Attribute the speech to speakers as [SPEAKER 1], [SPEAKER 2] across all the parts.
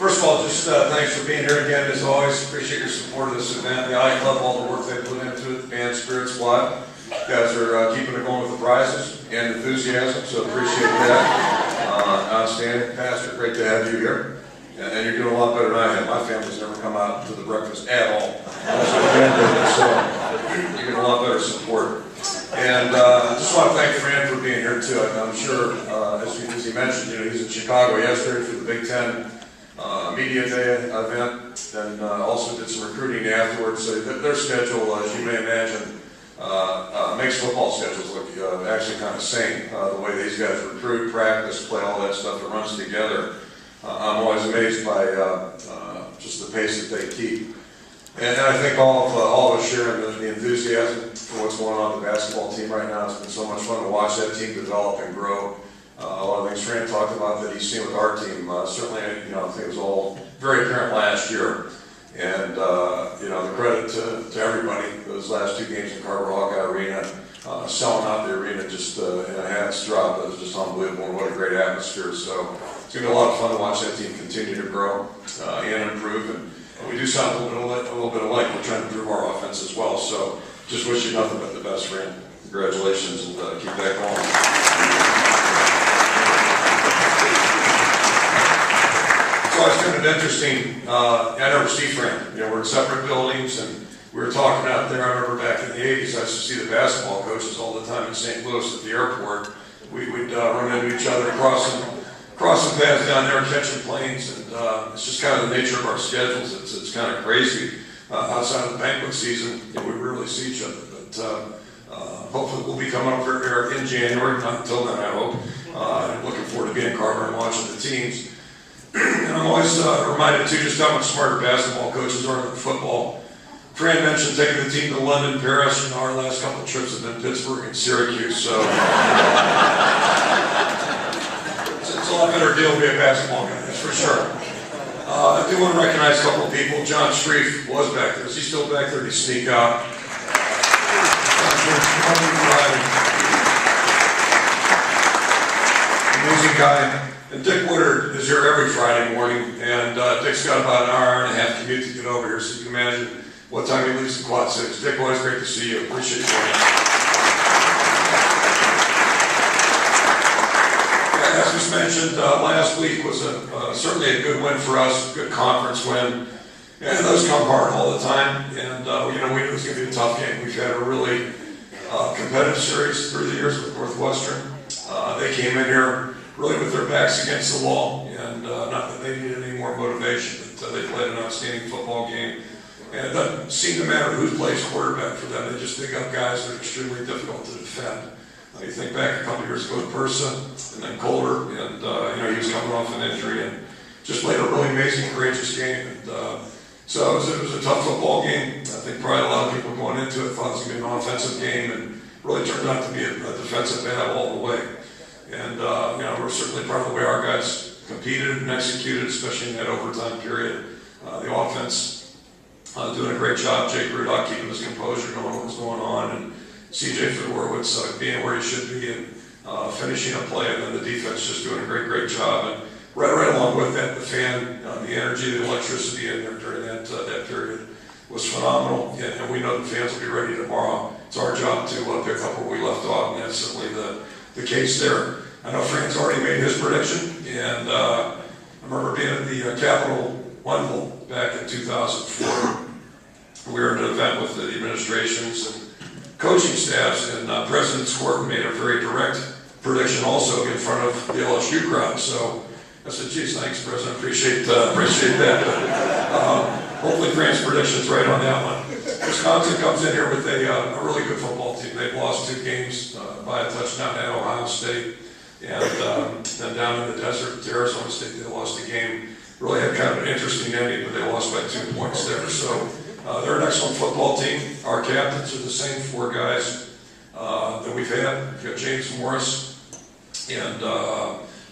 [SPEAKER 1] First of all, just thanks for being here again, as always. Appreciate your support of this event. The I Club, all the work they put into it, the band Spirit Squad. You guys are keeping it going with the prizes and enthusiasm, so appreciate that. Outstanding. Pastor, great to have you here. And you're doing a lot better than I have. My family's never come out to the breakfast at all. That's what we're doing, so you get a lot better support. And I just want to thank Fran for being here too. I'm sure, as he mentioned, he was in Chicago yesterday for the Big Ten Media Day event, and also did some recruiting afterwards. So their schedule, as you may imagine, makes football schedules look actually kind of sane. The way these guys recruit, practice, play, all that stuff that runs together. I'm always amazed by just the pace that they keep. And I think all of us share the enthusiasm for what's going on with the basketball team right now. It's been so much fun to watch that team develop and grow. A lot of things Fran talked about that he's seen with our team. Certainly, I think it was all very apparent last year. And, the credit to everybody, those last two games in Carver Hawkeye Arena, selling out the arena just in a hat's drop. It was just unbelievable, and what a great atmosphere. So it's going to be a lot of fun to watch that team continue to grow and improve. And we do sound a little bit alike. We're trying to improve our offense as well. So just wish you nothing but the best, Fran. Congratulations, and keep that going. So it's kind of interesting. I never see Fran. We're in separate buildings, and we were talking out there. I remember back in the 80s, I used to see the basketball coaches all the time in St. Louis at the airport. We'd run into each other, crossing paths down there, catching planes, and it's just kind of the nature of our schedules. It's kind of crazy. Outside of the banquet season, we rarely see each other, but hopefully we'll be coming up here in January, not until then, I hope. I'm looking forward to being in Carver and watching the teams. And I'm always reminded too just how much smarter basketball coaches are than football. Fran mentioned taking the team to London, Paris. Our last couple of trips have been Pittsburgh and Syracuse, so it's a lot better deal to be a basketball guy, that's for sure. I do want to recognize a couple of people. John Streif was back there. Is he still back there? Did he sneak out? Amazing guy. And Dick Woodard is here every Friday morning, and Dick's got about an hour and a half commute to get over here, so you can imagine what time he leaves the Quad Cities. Dick, always great to see you. Appreciate you. As was mentioned, last week was certainly a good win for us, a good conference win. And those come hard all the time, and we knew it was going to be a tough game. We've had a really competitive series through the years with Northwestern. They came in here really with their backs against the wall, and not that they needed any more motivation, but they played an outstanding football game. And it doesn't seem to matter who plays quarterback for them. They just dig up guys that are extremely difficult to defend. You think back a couple years ago to Persa, and then Calder, and he was coming off an injury and just played a really amazing, courageous game. And so it was a tough football game. I think probably a lot of people going into it thought it was going to be an offensive game, and really turned out to be a defensive battle all the way. And we're certainly proud of the way our guys competed and executed, especially in that overtime period. The offense doing a great job. Jake Rudock keeping his composure, knowing what was going on, and CJ Fedorowicz being where he should be and finishing a play, and then the defense just doing a great job. And right along with that, the the energy, the electricity in there during that period was phenomenal. And we know the fans will be ready tomorrow. It's our job to pick up where we left off, and that's certainly the case there. I know Frank's already made his prediction, and I remember being at the Capitol One Bowl back in 2004. We were at an event with the administrations and coaching staffs, and President Squirtin made a very direct prediction also in front of the LSU crowd. So I said, geez, thanks, President, appreciate that. But hopefully Frank's prediction's right on that one. Wisconsin comes in here with a really good football team. They've lost 2 games by a touchdown at Ohio State. And then down in the desert to Arizona State, they lost a game. Really had kind of an interesting ending, but they lost by 2 points there. So they're an excellent football team. Our captains are the same 4 guys that we've had. We've got James Morris and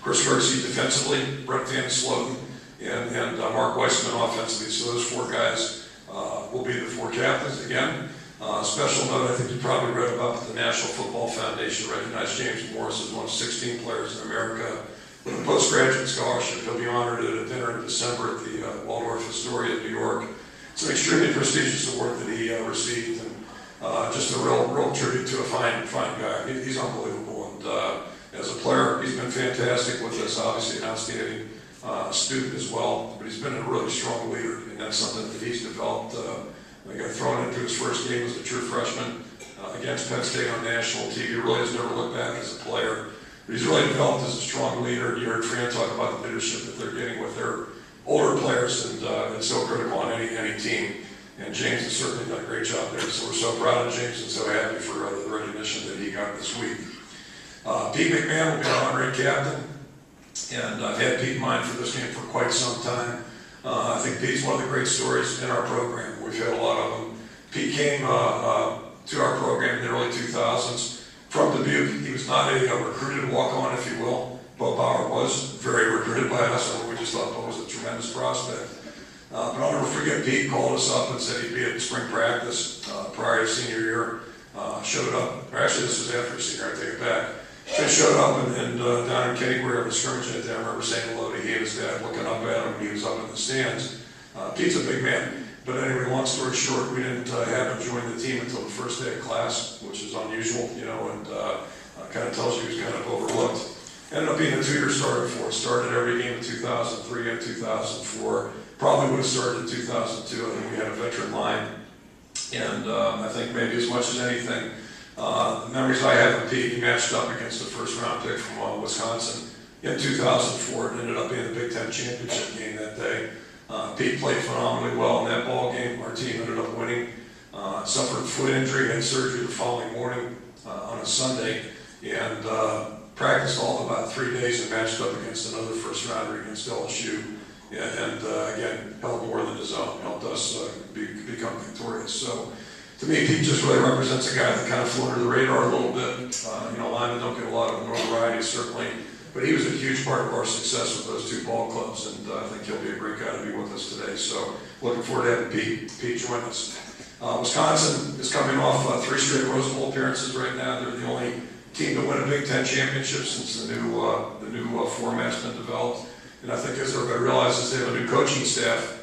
[SPEAKER 1] Chris Kirksey defensively, Brett Van Sloten, and Mark Weissman offensively. So those 4 guys will be the 4 captains again. Special note, I think you probably read about the National Football Foundation recognized James Morris as one of 16 players in America with a postgraduate scholarship. He'll be honored at a dinner in December at the Waldorf Astoria in New York. It's an extremely prestigious award that he received, and just a real tribute to a fine guy. He's unbelievable, and as a player, he's been fantastic with us. Obviously, an outstanding student as well, but he's been a really strong leader, and that's something that he's developed. He got thrown into his first game as a true freshman against Penn State on national TV. Really has never looked back as a player, but he's really developed as a strong leader. You heard Fran talk about the leadership that they're getting with their older players, and it's so critical on any team. And James has certainly done a great job there, so we're so proud of James and so happy for the recognition that he got this week. Pete McMahon will be our honorary captain, and I've had Pete in mind for this game for quite some time. I think Pete's one of the great stories in our program. We've had a lot of them. Pete came to our program in the early 2000s from Dubuque. He was not a recruited walk-on, if you will. Bo Bauer was very recruited by us, and we just thought Bo was a tremendous prospect. But I'll never forget, Pete called us up and said he'd be at spring practice prior to senior year. Showed up, or actually this was after senior, I take it back. So he showed up and down in Kenny, we were scrimmaging at that. I remember saying hello to he and his dad, looking up at him. He was up in the stands. Pete's a big man. But anyway, long story short, we didn't have him join the team until the first day of class, which is unusual, and kind of tells you he was kind of overlooked. Ended up being a 2-year starter for us. Started every game in 2003 and 2004. Probably would have started in 2002. I think we had a veteran line. And I think maybe as much as anything, the memories I have of Pete, he matched up against the first-round pick from Wisconsin in 2004. It ended up being the Big Ten championship game that day. Pete played phenomenally well in that ball game. Our team ended up winning. Suffered a foot injury, had surgery the following morning on a Sunday, and practiced all of about 3 days and matched up against another first-rounder against LSU. And again, held more than his own, helped us become victorious. So to me, Pete just really represents a guy that kind of flew under the radar a little bit. Linemen don't get a lot of notoriety, certainly, but he was a huge part of our success with those 2 ball clubs, and I think he'll be a great guy to be with us today. So looking forward to having Pete join us. Wisconsin is coming off 3 straight Rose Bowl appearances right now. They're the only team to win a Big Ten championship since the new format's been developed. And I think as everybody realizes, they have a new coaching staff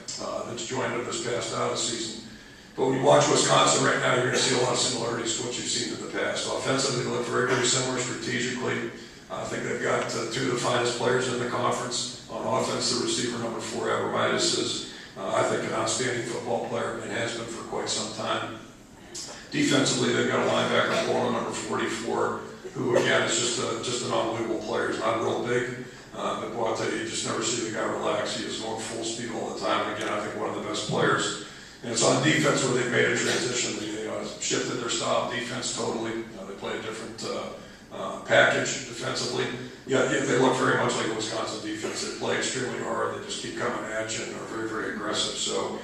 [SPEAKER 1] that's joined them this past out of season. But when you watch Wisconsin right now, you're going to see a lot of similarities to what you've seen in the past. Offensively, they look very, very similar strategically. I think they've got 2 of the finest players in the conference. On offense, the receiver number 4, Abramitis, is, I think, an outstanding football player and has been for quite some time. Defensively, they've got a linebacker, Paul, number 44, who, again, is just an unbelievable player. He's not real big. But boy, I'll tell you just never see the guy relax. He is going full speed all the time. And again, I think one of the best players. And it's on defense where they've made a transition. They shifted their style of defense totally. They play a different package defensively. Yeah, they look very much like a Wisconsin defense. They play extremely hard. They just keep coming at you and are very, very aggressive. So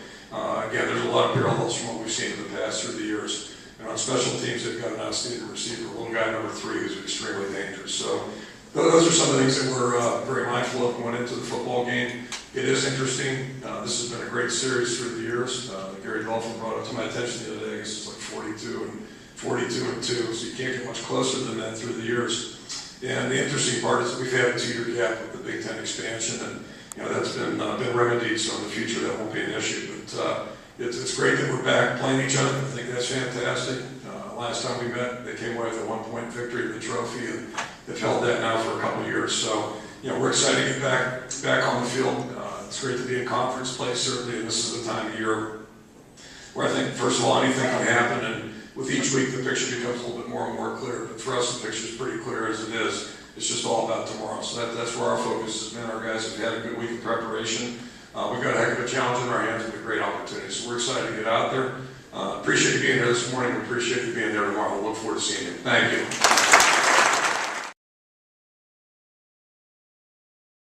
[SPEAKER 1] again, there's a lot of parallels from what we've seen in the past through the years. And on special teams, they've got an outstanding receiver, a little guy number 3 who's extremely dangerous. So those are some of the things that we're very mindful of going into the football game. It is interesting. This has been a great series through the years. Gary Dolphin brought up to my attention the other day. I guess it's like 42 and 2, so you can't get much closer than that through the years. And the interesting part is that we've had a 2-year gap with the Big Ten expansion, and that's been remedied. So in the future, that won't be an issue. But it's great that we're back playing each other. I think that's fantastic. Last time we met, they came away with a 1-point victory in the trophy, and they've held that now for a couple of years. So, we're excited to get back on the field. It's great to be in conference play, certainly, and this is the time of year where I think, first of all, anything can happen, and with each week, the picture becomes a little bit more and more clear. But for us, the picture is pretty clear as it is. It's just all about tomorrow. So that's where our focus has been. Our guys have had a good week of preparation. We've got a heck of a challenge in our hands and a great opportunity. So we're excited to get out there. Appreciate you being here this morning. We appreciate you being there tomorrow. We'll look forward to seeing you. Thank you.